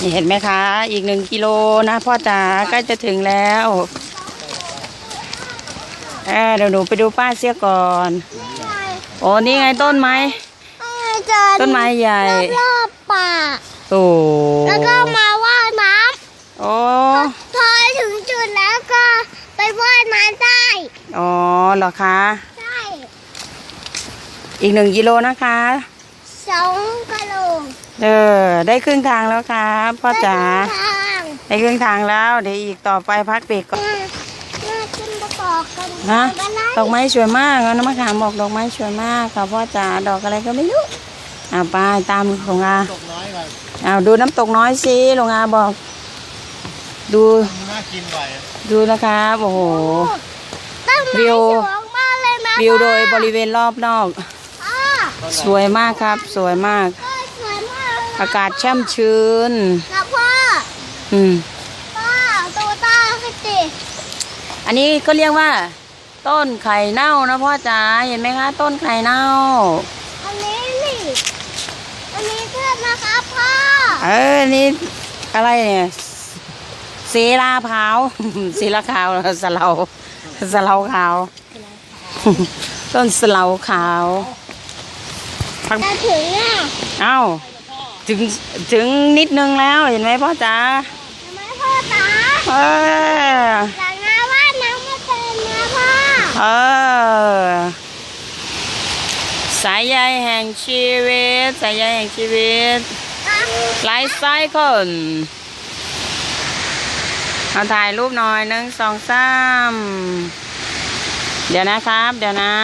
นี่เห็นไหมคะอีก1 กิโลนะพ่อจ๋าใกล้จะถึงแล้วเดี๋ยวหนูไปดูป้าเสียก่อนโอ้นี่ไงต้นไม้ใหญ่รอบป่าโอ้แล้วก็มาว่ายน้ำโอ้พอถึงจุดแล้วก็ไปว่ายน้ำได้อ๋อเหรอคะใช่อีก1 กิโลนะคะ2 กิโลได้ครึ่งทางแล้วครับพ่อจ๋าได้ครึ่งทางแล้วเดี๋ยวอีกต่อไปพักเบรกก่อนขึ้นมาต่อกันนะดอกไม้สวยมากน้ำมะขามบอกดอกไม้สวยมากค่ะพ่อจ๋าดอกอะไรก็ไม่รู้ไปตามหลวงอาดูน้ำตกน้อยสิหลวงอาบอกดูน่ากินดูนะครับโอ้โหวิวโดยบริเวณรอบนอกสวยมากครับสวยมากอากาศแช่มชื้นพ่อพ่อตัวตาให้ติอันนี้ก็เรียกว่าต้นไข่เน่านะพ่อจ๋าเห็นไหมคะต้นไข่เน่าอันนี้เพื่อนนะครับพ่อนี่อะไรเนี่ยเสลาขาวเสลาขาวสะเลาขาวต้นสะเลาขาวจะถึงถึงนิดนึงแล้วเห็นไหมพ่อจ๋าเห็นไหมพ่อจ๋าแต่งานว่าน้ำไม่เต็มนะพ่อสายใยแห่งชีวิตสายใยแห่งชีวิตไลฟ์ไซเคิลเอาถ่ายรูปหน่อย1 2 3เดี๋ยวนะครับเดี๋ยวนะ